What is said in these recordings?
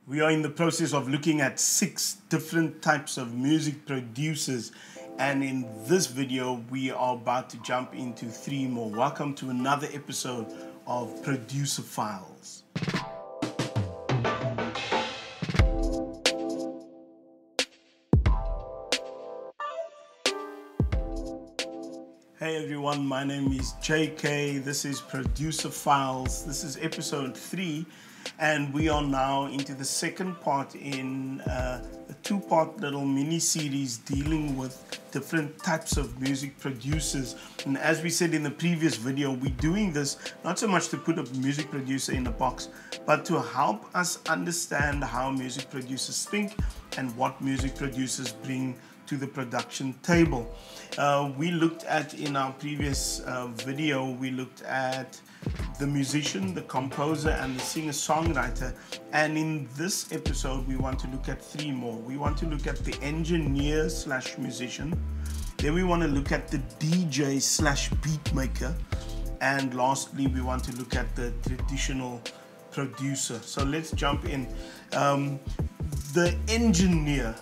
We are in the process of looking at 6 different types of music producers, and in this video we are about to jump into 3 more. Welcome to another episode of Producer Files. Hey everyone, my name is JK. This is Producer Files. This is episode 3. And we are now into the second part in a 2-part little mini-series dealing with different types of music producers. And as we said in the previous video, we're doing this not so much to put a music producer in a box, but to help us understand how music producers think and what music producers bring to the production table. We looked at, in our previous video, we looked at the musician, the composer, and the singer-songwriter. And in this episode, we want to look at 3 more. We want to look at the engineer/musician. Then we want to look at the DJ/beatmaker. And lastly, we want to look at the traditional producer. So let's jump in. The engineer.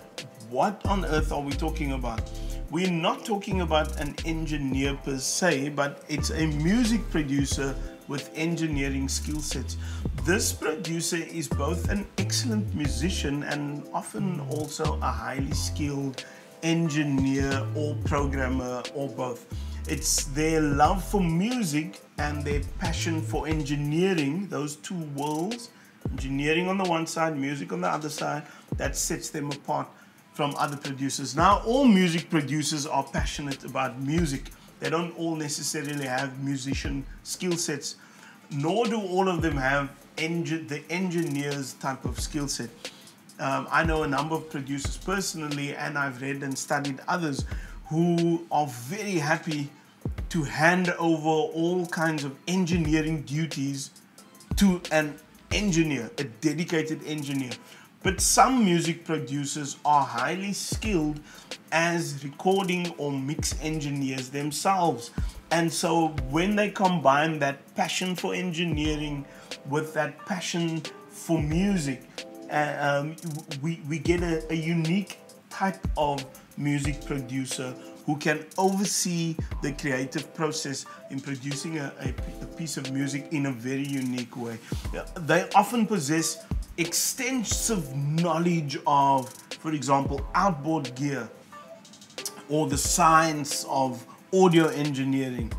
What on earth are we talking about? We're not talking about an engineer per se, but it's a music producer with engineering skill sets. This producer is both an excellent musician and often also a highly skilled engineer or programmer or both. It's their love for music and their passion for engineering, those 2 worlds, engineering on the one side, music on the other side, that sets them apart from other producers. Now, all music producers are passionate about music. They don't all necessarily have musician skill sets, nor do all of them have the engineer's type of skill set. I know a number of producers personally, and I've read and studied others who are very happy to hand over all kinds of engineering duties to an engineer, a dedicated engineer. But some music producers are highly skilled as recording or mix engineers themselves. And so when they combine that passion for engineering with that passion for music, we get a unique type of music producer who can oversee the creative process in producing a piece of music in a very unique way. They often possess extensive knowledge of, for example, outboard gear or the science of audio engineering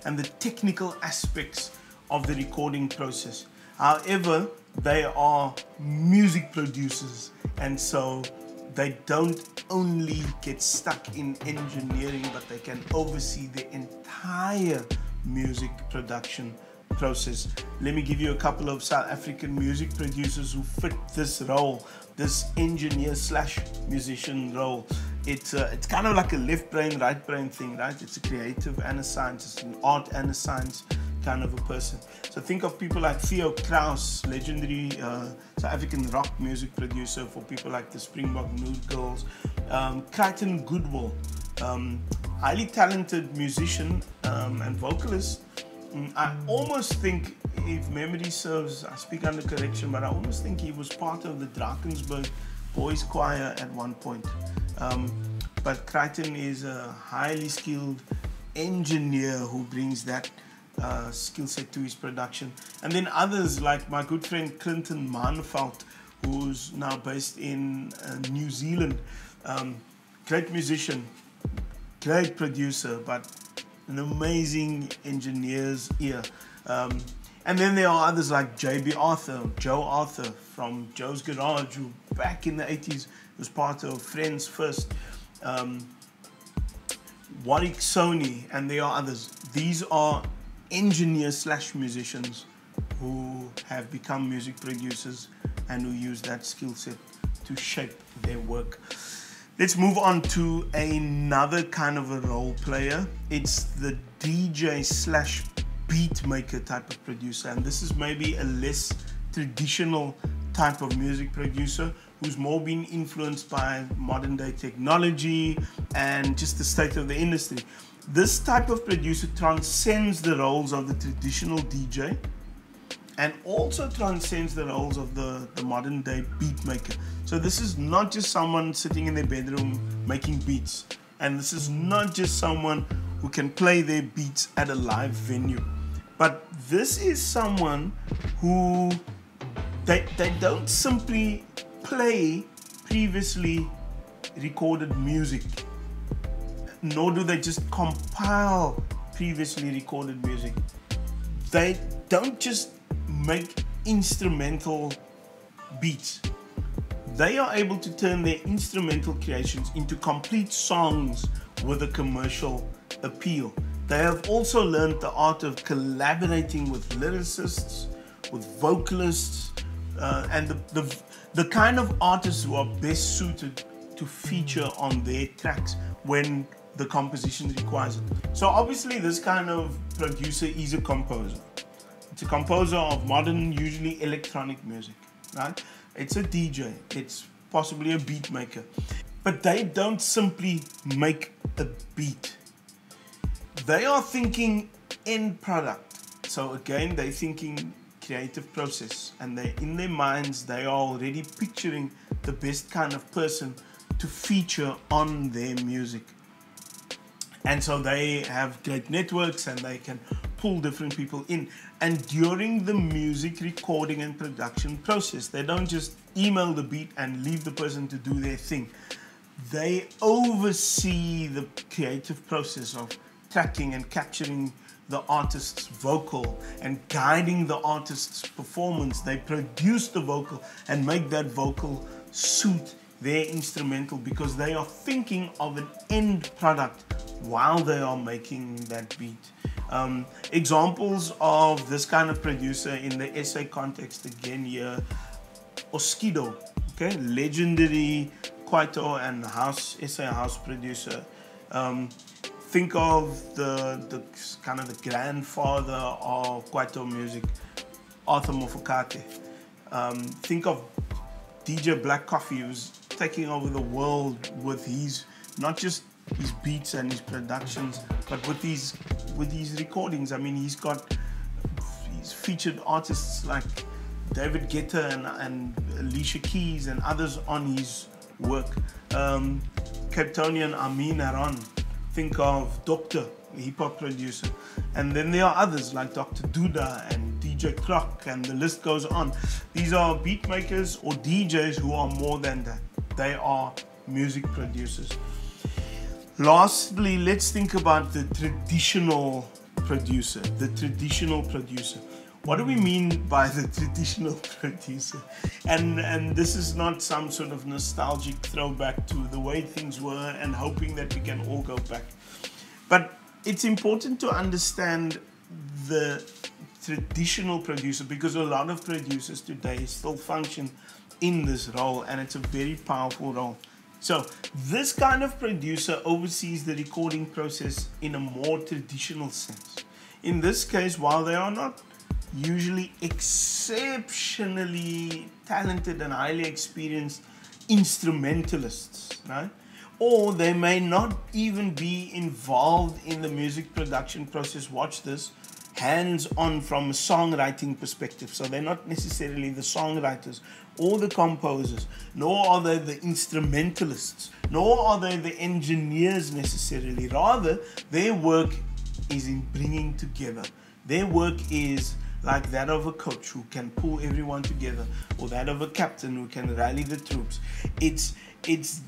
and the technical aspects of the recording process. However, they are music producers, and so they don't only get stuck in engineering, but they can oversee the entire music production process. Let me give you a couple of South African music producers who fit this role, this engineer/musician role. It's kind of like a left brain, right brain thing, right? It's a creative and a science, it's an art and a science kind of a person. So think of people like Theo Kraus, legendary South African rock music producer for people like the Springbok Nude Girls. Crichton Goodwill, highly talented musician and vocalist. I almost think, if memory serves, I speak under correction, but I almost think he was part of the Drakensberg Boys Choir at one point. But Crichton is a highly skilled engineer who brings that skill set to his production. And then others like my good friend Clinton Manveld, who's now based in New Zealand. Great musician, great producer, but an amazing engineer's ear. And then there are others like Joe Arthur from Joe's Garage, who back in the 80s was part of Friends First. Warwick Sony, and there are others. These are engineers/musicians who have become music producers and who use that skill set to shape their work. Let's move on to another kind of a role player. It's the DJ/beatmaker type of producer, and this is maybe a less traditional type of music producer who's more been influenced by modern day technology and just the state of the industry. This type of producer transcends the roles of the traditional DJ and also transcends the roles of the modern day beat maker. So this is not just someone sitting in their bedroom making beats, and this is not just someone who can play their beats at a live venue, but this is someone who they don't simply play previously recorded music, nor do they just compile previously recorded music. They don't just make instrumental beats. They are able to turn their instrumental creations into complete songs with a commercial appeal. They have also learned the art of collaborating with lyricists, with vocalists, and the kind of artists who are best suited to feature on their tracks when the composition requires it. So obviously this kind of producer is a composer. It's a composer of modern, usually electronic music, right? It's a DJ, it's possibly a beat maker. But they don't simply make a beat. They are thinking end product. So again, they're thinking creative process, and they, in their minds, they are already picturing the best kind of person to feature on their music. And so they have great networks and they can pull different people in. And during the music recording and production process, they don't just email the beat and leave the person to do their thing. They oversee the creative process of tracking and capturing the artist's vocal and guiding the artist's performance. They produce the vocal and make that vocal suit their instrumental, because they are thinking of an end product while they are making that beat. Examples of this kind of producer in the SA context, again here, Oskido, okay, legendary Kwaito and SA house producer. Think of the kind of the grandfather of Kwaito music, Arthur Mofokate. Think of DJ Black Coffee, who's taking over the world with his, not just his beats and his productions, but with his recordings. I mean, he's featured artists like David Guetta and Alicia Keys and others on his work. Capetonian Amin Aron. Think of Doctor, a hip-hop producer. And then there are others like Dr. Duda and DJ Croc, and the list goes on. These are beat makers or DJs who are more than that. They are music producers. Lastly, let's think about the traditional producer. The traditional producer. What do we mean by the traditional producer? And this is not some sort of nostalgic throwback to the way things were and hoping that we can all go back. But it's important to understand the traditional producer, because a lot of producers today still function in this role, and it's a very powerful role. So this kind of producer oversees the recording process in a more traditional sense. In this case, while they are not usually exceptionally talented and highly experienced instrumentalists, right? Or they may not even be involved in the music production process. Watch this, hands-on from a songwriting perspective. So they're not necessarily the songwriters or the composers, nor are they the instrumentalists, nor are they the engineers necessarily. Rather, their work is in bringing together. Their work is like that of a coach who can pull everyone together, or that of a captain who can rally the troops. It's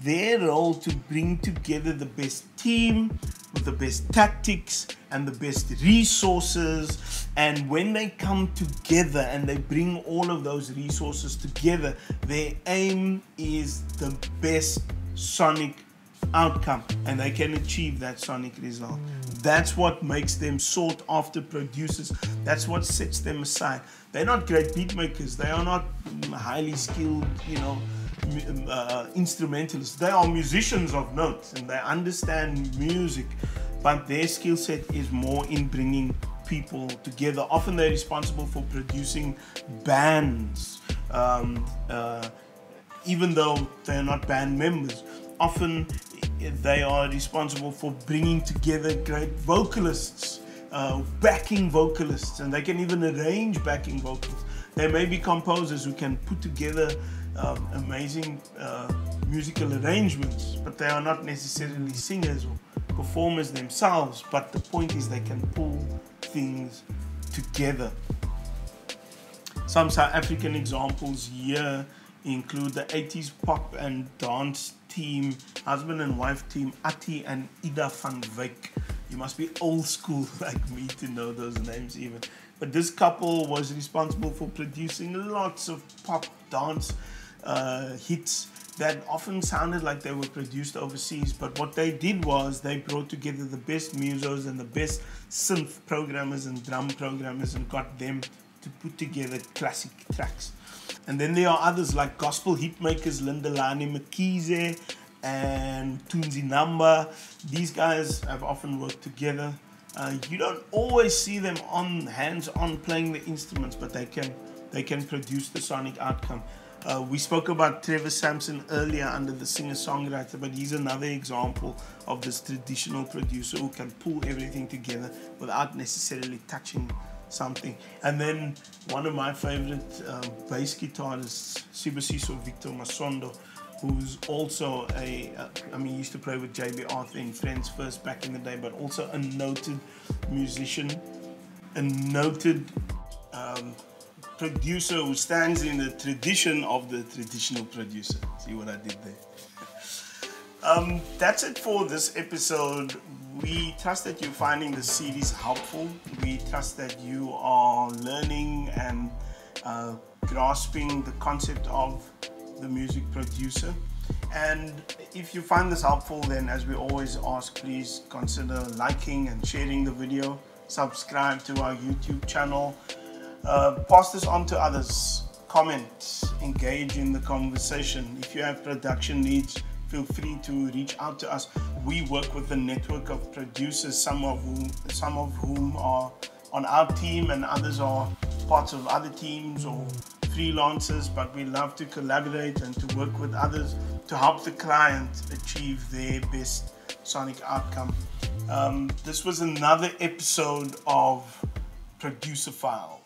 their role to bring together the best team with the best tactics and the best resources. And when they come together and they bring all of those resources together, their aim is the best sonic outcome, and they can achieve that sonic result. That's what makes them sought after producers. That's what sets them aside. They're not great beat makers. They are not highly skilled, instrumentalists. They are musicians of note and they understand music, but their skill set is more in bringing people together. Often they're responsible for producing bands, even though they're not band members. Often they are responsible for bringing together great vocalists backing vocalists, and they can even arrange backing vocals. There may be composers who can put together amazing musical arrangements, but they are not necessarily singers or performers themselves. But the point is they can pull things together. Some South African examples here include the 80s pop and dance team, husband and wife team, Atti and Ida van Wyk. You must be old school like me to know those names even. But this couple was responsible for producing lots of pop dance hits that often sounded like they were produced overseas. But what they did was they brought together the best musos and the best synth programmers and drum programmers and got them to put together classic tracks. And then there are others like gospel hitmakers Lindelani Mkhize and Tunzi Namba. These guys have often worked together. You don't always see them on hands-on playing the instruments, but they can produce the sonic outcome. We spoke about Trevor Sampson earlier under the singer-songwriter, but he's another example of this traditional producer who can pull everything together without necessarily touching something. And then one of my favorite bass guitarists, Sibusiso Victor Masondo, who's also he used to play with JB Arthur in Friends First back in the day, but also a noted musician, a noted producer who stands in the tradition of the traditional producer. See what I did there? That's it for this episode. We trust that you're finding the series helpful. We trust that you are learning and grasping the concept of the music producer. And if you find this helpful, then as we always ask, please consider liking and sharing the video, subscribe to our YouTube channel, pass this on to others, comment, engage in the conversation. If you have production needs, feel free to reach out to us. We work with a network of producers, some of whom are on our team and others are parts of other teams or freelancers, but we love to collaborate and to work with others to help the client achieve their best sonic outcome. This was another episode of Producer Files.